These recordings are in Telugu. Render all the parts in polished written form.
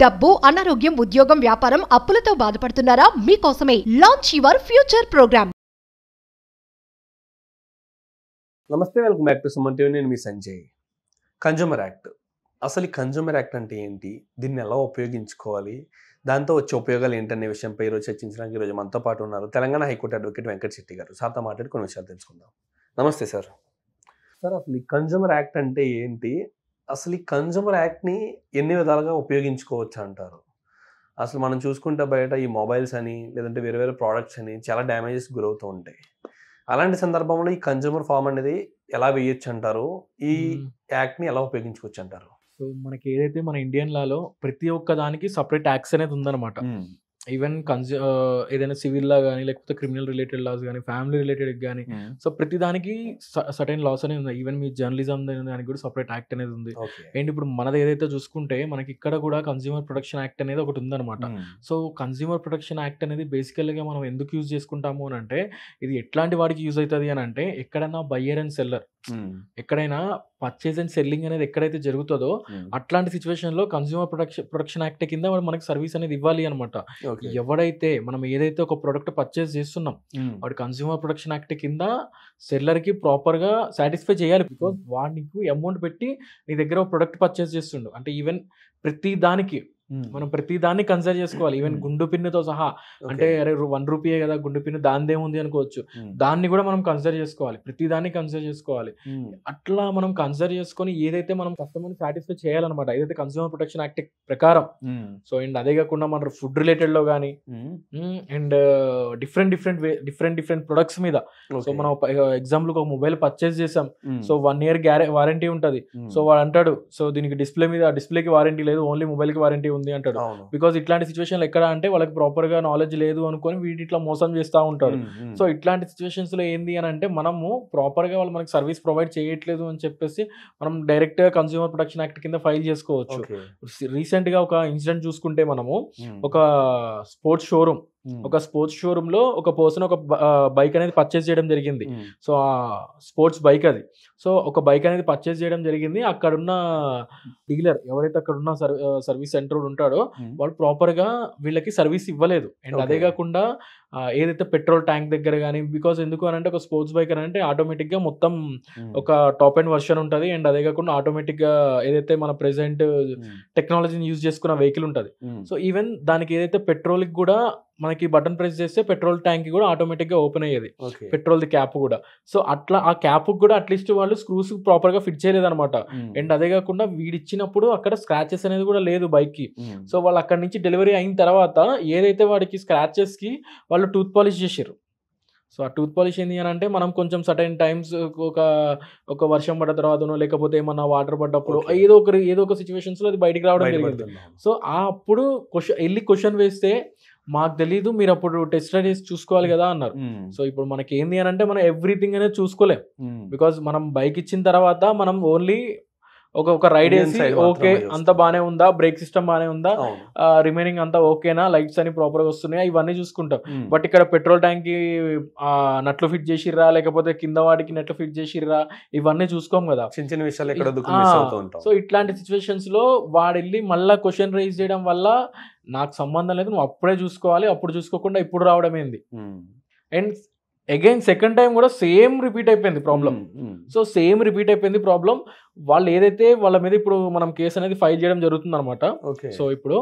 డబ్బు, అనారోగ్యం, ఉద్యోగం, వ్యాపారం, అప్పులతో బాధపడుతున్నారా? మీకోసమే లాంచ్ యువర్ ఫ్యూచర్ ప్రోగ్రామ్. నమస్తే, welcome back to Suman TV. నేను మీ సంజయ్. కన్జ్యూమర్ యాక్ట్, అసలు ఈ కన్జ్యూమర్ యాక్ట్ అంటే ఏంటి, దీన్ని ఎలా ఉపయోగించుకోవాలి, దాంతో వచ్చే ఉపయోగాలు ఏంటనే విషయంపై ఈరోజు చర్చించడానికి ఈరోజు మనతో పాటు ఉన్నారు తెలంగాణ హైకోర్టు అడ్వకేట్ వెంకట్ శెట్టి గారు. సార్తో మాట్లాడి కొన్ని విషయాలు తెలుసుకుందాం. నమస్తే సార్. సార్, అసలు ఈ కన్జ్యూమర్ యాక్ట్ అంటే ఏంటి, అసలు ఈ కన్జ్యూమర్ యాక్ట్ని ఎన్ని విధాలుగా ఉపయోగించుకోవచ్చు అంటారు? అసలు మనం చూసుకుంటే బయట ఈ మొబైల్స్ అని లేదంటే వేరే వేరే ప్రోడక్ట్స్ అని చాలా డ్యామేజెస్ గురవుతూ ఉంటాయి. అలాంటి సందర్భంలో ఈ కన్జ్యూమర్ ఫార్మ్ అనేది ఎలా వేయొచ్చు అంటారు? ఈ యాక్ట్ని ఎలా ఉపయోగించుకోవచ్చు అంటారు? సో మనకి ఏదైతే మన ఇండియన్ లాలో ప్రతి ఒక్క దానికి సపరేట్ యాక్ట్స్ అనేది ఉందన్నమాట. ఈవెన్ ఏదైనా సివిల్ లా కానీ లేకపోతే క్రిమినల్ రిలేటెడ్ లాస్ కానీ ఫ్యామిలీ రిలేటెడ్ కానీ సో ప్రతి దానికి సర్టెన్ లాస్ అనేది ఉంది. ఈవెన్ మీ జర్నలిజం దానికి కూడా సపరేట్ యాక్ట్ అనేది ఉంది. అండ్ ఇప్పుడు మనది ఏదైతే చూసుకుంటే మనకి ఇక్కడ కూడా కన్స్యూమర్ ప్రొటెక్షన్ యాక్ట్ అనేది ఒకటి ఉందన్నమాట. సో కన్స్యూమర్ ప్రొటెక్షన్ యాక్ట్ అనేది బేసికల్గా మనం ఎందుకు యూజ్ చేసుకుంటాము అని అంటే, ఇది ఎట్లాంటి వాడికి యూజ్ అవుతుంది అని అంటే, ఎక్కడైనా బయ్యర్ అండ్ సెల్లర్, ఎక్కడైనా పర్చేజ్ అండ్ సెల్లింగ్ అనేది ఎక్కడైతే జరుగుతుందో అట్లాంటి సిచ్యువేషన్ లో కన్స్యూమర్ ప్రొటెక్షన్ యాక్ట్ కింద వాడు మనకి సర్వీస్ అనేది ఇవ్వాలి అనమాట. ఎవడైతే మనం ఏదైతే ఒక ప్రొడక్ట్ పర్చేస్ చేస్తున్నాం వాడు కన్స్యూమర్ ప్రొటెక్షన్ యాక్ట్ కింద సెల్లర్ కి ప్రాపర్ గా సాటిస్ఫై చేయాలి. బికాస్ వాడు నీకు అమౌంట్ పెట్టి నీ దగ్గర ఒక ప్రొడక్ట్ పర్చేస్ చేస్తుండు అంటే ఈవెన్ ప్రతి దానికి మనం ప్రతి దాన్ని కన్సిడర్ చేసుకోవాలి. ఈవెన్ గుండు పిన్నుతో సహా, అంటే అరే ₹1 కదా గుండు పిన్ను దానిదేముంది అనుకోవచ్చు, దాన్ని కూడా మనం కన్సిడర్ చేసుకోవాలి, ప్రతి దాన్ని కన్సిడర్ చేసుకోవాలి. అట్లా మనం కన్సిడర్ చేసుకొని ఏదైతే మనం కస్టమర్ని సాటిస్ఫై చేయాలన్నమాట, ఏదైతే కన్స్యూమర్ ప్రొటెక్షన్ యాక్ట్ ప్రకారం. సో అండ్ అదే కాకుండా మన ఫుడ్ రిలేటెడ్ లో కానీ అండ్ డిఫరెంట్ ప్రొడక్ట్స్ మీద. సో మనం ఎగ్జాంపుల్ ఒక మొబైల్ పర్చేస్ చేసాం, సో 1 year వారంటీ ఉంటది. సో వాడు అంటాడు, సో దీనికి డిస్ప్లేకి వారంటీ లేదు, ఓన్లీ మొబైల్ కి వారంటీ ఉంది అంటాడు. బికాస్ ఇట్లాంటి సిచ్యువేషన్ ఎక్కడ అంటే వాళ్ళకి ప్రాపర్ గా నాలెడ్జ్ లేదు అనుకొని వీటి ఇట్లా మోసం చేస్తూ ఉంటాడు. సో ఇట్లాంటి సిచ్యువేషన్స్ లో ఏంది అని అంటే, మనము ప్రాపర్ గా వాళ్ళు మనకి సర్వీస్ ప్రొవైడ్ చేయట్లేదు అని చెప్పేసి మనం డైరెక్ట్ గా కన్స్యూమర్ ప్రొటెక్షన్ యాక్ట్ కింద ఫైల్ చేసుకోవచ్చు. రీసెంట్ గా ఒక ఇన్సిడెంట్ చూసుకుంటే మనము ఒక స్పోర్ట్స్ షోరూమ్ లో ఒక పర్సన్ ఒక బైక్ అనేది పర్చేస్ చేయడం జరిగింది. సో ఆ స్పోర్ట్స్ బైక్ అది. సో ఒక బైక్ అనేది పర్చేస్ చేయడం జరిగింది. అక్కడున్న డీలర్ ఎవరైతే అక్కడున్న సర్వీస్ సెంటర్ ఉంటాడో వాళ్ళు ప్రాపర్ గా వీళ్ళకి సర్వీస్ ఇవ్వలేదు. అండ్ అదే కాకుండా ఏదైతే పెట్రోల్ ట్యాంక్ దగ్గర కానీ, బికాస్ ఎందుకు అని అంటే ఒక స్పోర్ట్స్ బైక్ అని అంటే ఆటోమేటిక్ గా మొత్తం ఒక టాప్ అండ్ వర్షన్ ఉంటుంది. అండ్ అదే కాకుండా ఆటోమేటిక్ గా ఏదైతే మన ప్రెసెంట్ టెక్నాలజీని యూజ్ చేసుకున్న వెహికల్ ఉంటుంది. సో ఈవెన్ దానికి ఏదైతే పెట్రోల్ కి కూడా మనకి బటన్ ప్రెస్ చేస్తే పెట్రోల్ ట్యాంక్ కూడా ఆటోమేటిక్ గా ఓపెన్ అయ్యేది, పెట్రోల్ ది క్యాప్ కూడా. సో అట్లా ఆ క్యాప్ కూడా అట్లీస్ట్ వాళ్ళు స్క్రూస్ ప్రాపర్ గా ఫిట్ చేయలేదు అనమాట. అండ్ అదే కాకుండా వీడిచ్చినప్పుడు అక్కడ స్క్రాచెస్ అనేది కూడా లేదు బైక్ కి. సో వాళ్ళు అక్కడ నుంచి డెలివరీ అయిన తర్వాత ఏదైతే వాడికి స్క్రాచెస్ కి వాళ్ళు టూత్ పాలిష్ చేసారు. సో ఆ టూత్ పాలిష్ ఏంటి అని అంటే, మనం కొంచెం సర్టెన్ టైమ్స్ ఒక వర్షం పడ్డ తర్వాతనో లేకపోతే ఏమన్నా వాటర్ పడ్డప్పుడు ఏదో ఒక సిచ్యువేషన్స్ లో అది బయటికి రావడం జరిగింది. సో అప్పుడు క్వశ్చన్ వేస్తే మాకు తెలీదు, మీరు అప్పుడు టెస్ట్ రైడ్ చేసి చూసుకోవాలి కదా అన్నారు. సో ఇప్పుడు మనకి ఏంది అని అంటే, మనం ఎవ్రీథింగ్ అనేది చూసుకోలేం. బికాస్ మనం బైక్ ఇచ్చిన తర్వాత మనం ఓన్లీ ఒక రైడ్ వేసి ఓకే అంత బానే ఉందా, బ్రేక్ సిస్టమ్ బానే ఉందా, రిమైనింగ్ అంతా ఓకేనా, లైట్స్ అని ప్రాపర్ గా వస్తున్నాయా, ఇవన్నీ చూసుకుంటాం. బట్ ఇక్కడ పెట్రోల్ ట్యాంక్ కి నట్లు ఫిట్ చేసిర్రా లేకపోతే కింద వాటికి నట్లు ఫిట్ చేసిర్రా, ఇవన్నీ చూసుకోం కదా, చిన్న విషయాలు. సో ఇట్లాంటి సిచ్యువేషన్స్ లో వాడు వెళ్ళి మళ్ళా క్వశ్చన్ రైజ్ చేయడం వల్ల నాకు సంబంధం లేదు, నువ్వు అప్పుడే చూసుకోవాలి, అప్పుడు చూసుకోకుండా ఇప్పుడు రావడం ఏంది. అండ్ అగైన్ సెకండ్ టైం కూడా సేమ్ రిపీట్ అయిపోయింది ప్రాబ్లం. సో సేమ్ రిపీట్ అయిపోయింది ప్రాబ్లం. వాళ్ళు ఏదైతే వాళ్ళ మీద ఇప్పుడు మనం కేసు అనేది ఫైల్ చేయడం జరుగుతుంది అనమాట. సో ఇప్పుడు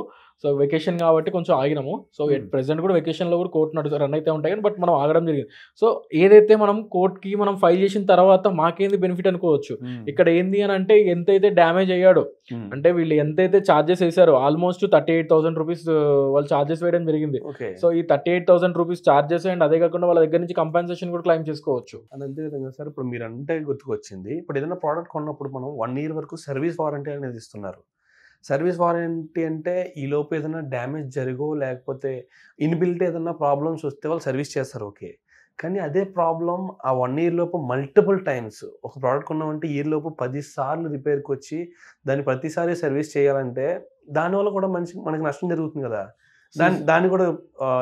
వెకేషన్ కాబట్టి కొంచెం ఆగినాము. సో ప్రెసెంట్ కూడా వెకేషన్ లో కూడా కోర్టు రన్ అయితే ఉంటాయి కానీ బట్ మనం ఆగడం జరిగింది. సో ఏదైతే మనం కోర్టుకి మనం ఫైల్ చేసిన తర్వాత మాకేంది బెనిఫిట్ అనుకోవచ్చు. ఇక్కడ ఏంది అని అంటే, ఎంతైతే డ్యామేజ్ అయ్యాడో అంటే వీళ్ళు ఎంతైతే ఛార్జెస్ వేసారో ఆల్మోస్ట్ ₹38,000 వాళ్ళు ఛార్జెస్ వేయడం జరిగింది. సో ఈ ₹38,000 ఛార్జెస్ అండ్ అదే కాకుండా వాళ్ళ దగ్గర నుంచి కంపెన్సేషన్ కూడా క్లెయిమ్ చేసుకోవచ్చు. అంతే విధంగా సార్, ఇప్పుడు మీరు అంటే గుర్తుకొచ్చింది, ఇప్పుడు ఏదైనా ప్రోడక్ట్ కొన్నప్పుడు మనం 1 year వరకు సర్వీస్ వారంటీ అనేది ఇస్తున్నారు. సర్వీస్ వారంటీ అంటే ఈ లోపు ఏదైనా డ్యామేజ్ జరిగో లేకపోతే ఇన్బిల్ట్ ఏదైనా ప్రాబ్లమ్స్ వస్తే వాళ్ళు సర్వీస్ చేస్తారు, ఓకే. కానీ అదే ప్రాబ్లం ఆ 1 year లోపు మల్టిపుల్ టైమ్స్ ఒక ప్రోడక్ట్ కొన్నామంటే ఇయర్ లోపు 10 సార్లు రిపేర్కి వచ్చి దాన్ని ప్రతిసారి సర్వీస్ చేయాలంటే దానివల్ల కూడా మనకి నష్టం జరుగుతుంది కదా. దాన్ని కూడా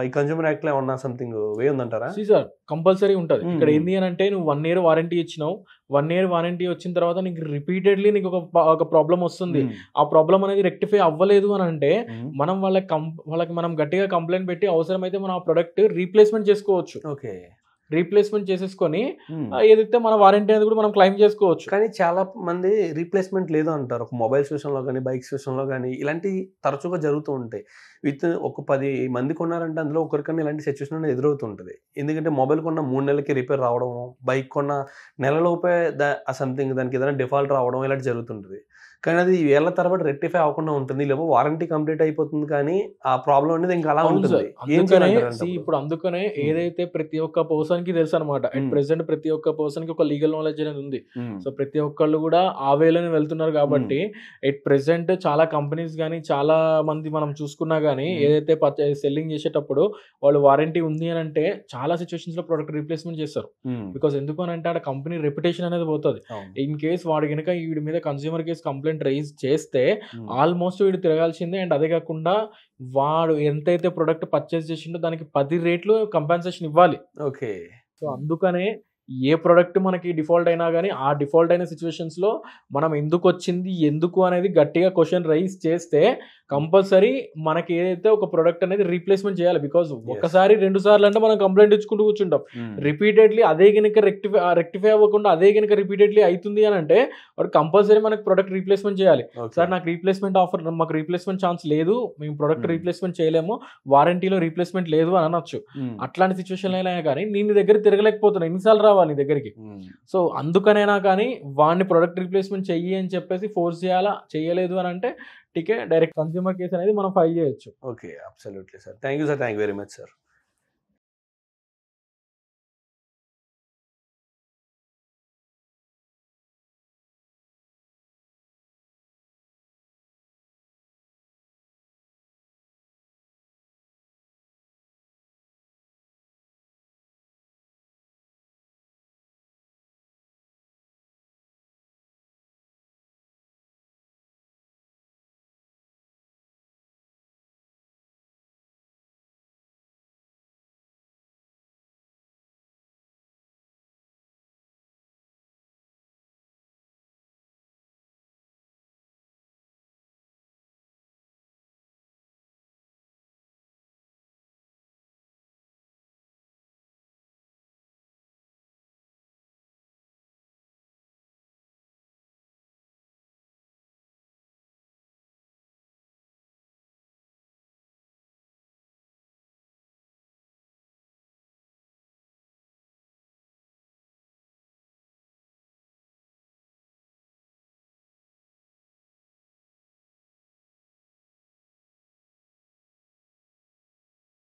ఈ కన్జ్యూమర్ యాక్ట్ లో ఏమన్నా సంథింగ్ వే ఉందంటారా? సార్ కంపల్సరీ ఉంటుంది. Hmm. ఇక్కడ ఏంది అని అంటే నువ్వు 1 year వారంటీ ఇచ్చినావు, 1 year వారంటీ వచ్చిన తర్వాత నీకు రిపీటెడ్లీ నీకు ఒక ప్రాబ్లం వస్తుంది, ఆ ప్రాబ్లం అనేది రెక్టిఫై అవ్వలేదు అని అంటే మనం వాళ్ళకి మనం గట్టిగా కంప్లైంట్ పెట్టి అవసరమైతే మనం ఆ ప్రొడక్ట్ రీప్లేస్మెంట్ చేసుకోవచ్చు. ఓకే, రీప్లేస్మెంట్ చేసేసుకొని ఏదైతే మన వారంటీ అనేది కూడా మనం క్లైమ్ చేసుకోవచ్చు. కానీ చాలా మంది రీప్లేస్మెంట్ లేదు అంటారు. ఒక మొబైల్స్ విషయంలో కానీ బైక్స్ విషయంలో కానీ ఇలాంటి తరచుగా జరుగుతూ ఉంటాయి. ఒక 10 మంది కొన్నారంటే అందులో ఒకరికన్నా ఇలాంటి సిచ్యువేషన్ అనేది ఎదురవుతుంటుంది. ఎందుకంటే మొబైల్ కొన్న 3 నెలలకి రిపేర్ రావడం, బైక్ కొన్న నెలలోపే సంథింగ్ దానికి ఏదైనా డిఫాల్ట్ రావడం ఇలాంటి జరుగుతుంటుంది. కానీ అది ఏళ్ల తరబడి రెక్టిఫై అవ్వకుండా ఉంటుంది, లేకపోతే వారంటీ కంప్లీట్ అయిపోతుంది కానీ ఆ ప్రాబ్లం అనేది ఇంకా అలా ఉంటుంది. ఇప్పుడు అందుకనే ఏదైతే ప్రతి ఒక్క పర్సన్ కి తెలుసు అనమాట, అట్ ప్రెసెంట్ ప్రతి ఒక్క పర్సన్ కి ఒక లీగల్ నాలెడ్జ్ అనేది ఉంది. సో ప్రతి ఒక్కళ్ళు కూడా ఆ వేలోనే వెళ్తున్నారు కాబట్టి ఎట్ ప్రెసెంట్ చాలా కంపెనీస్ కానీ చాలా మంది మనం చూసుకున్నా కానీ ఏదైతే సెల్లింగ్ చేసేటప్పుడు వాళ్ళు వారంటీ ఉంది అని అంటే చాలా సిచ్యువేషన్స్ లో ప్రొడక్ట్ రీప్లేస్మెంట్ చేస్తారు. బికాస్ ఎందుకు అని అంటే ఆ కంపెనీ రెప్యుటేషన్ అనేది పోతుంది. ఇన్ కేస్ వాడు కనుక వీడి మీద కన్స్యూమర్ కేసు కంప్లైంట్ రైజ్ చేస్తే ఆల్మోస్ట్ వీడు తిరగాల్సిందే. అండ్ అదే కాకుండా వాడు ఎంతైతే ప్రొడక్ట్ పర్చేస్ చేసిండో దానికి 10 రెట్లు కంపెన్సేషన్ ఇవ్వాలి. ఓకే, సో అందుకనే ఏ ప్రొడక్ట్ మనకి డిఫాల్ట్ అయినా కానీ ఆ డిఫాల్ట్ అయిన సిచ్యువేషన్స్ లో మనం ఎందుకు వచ్చింది ఎందుకు అనేది గట్టిగా క్వశ్చన్ రైజ్ చేస్తే కంపల్సరీ మనకి ఏదైతే ఒక ప్రొడక్ట్ అనేది రీప్లేస్మెంట్ చేయాలి. బికాస్ ఒకసారి 2 సార్లు అంటే మనం కంప్లైంట్ ఇచ్చుకుంటూ కూర్చుంటాం. రిపీటెడ్లీ అదే కనుక రెక్టిఫై అవ్వకుండా అదే కనుక రిపీటెడ్లీ అవుతుంది అని అంటే వాడు కంపల్సరీ మనకి ప్రొడక్ట్ రీప్లేస్మెంట్ చేయాలి. సార్ నాకు రీప్లేస్మెంట్ ఆఫర్, మాకు రీప్లేస్మెంట్ ఛాన్స్ లేదు, మేము ప్రొడక్ట్ రీప్లేస్మెంట్ చేయలేము, వారంటీలో రీప్లేస్మెంట్ లేదు అని అనొచ్చు. అట్లాంటి సిచ్యువేషన్ అయినా కానీ నేను దగ్గర తిరగలేకపోతున్నా, ఎన్నిసార్లు రావాలి నీ దగ్గరికి. సో అందుకనైనా కానీ వాడిని ప్రొడక్ట్ రీప్లేస్మెంట్ చెయ్యి అని చెప్పేసి ఫోర్స్ చేయాలా, చేయలేదు అని అంటే టికే డైరెక్ట్ కన్స్యూమర్ కేసు అనేది మనం ఫైల్ చేయొచ్చు. Okay, absolutely sir. Thank you sir, thank you very much sir.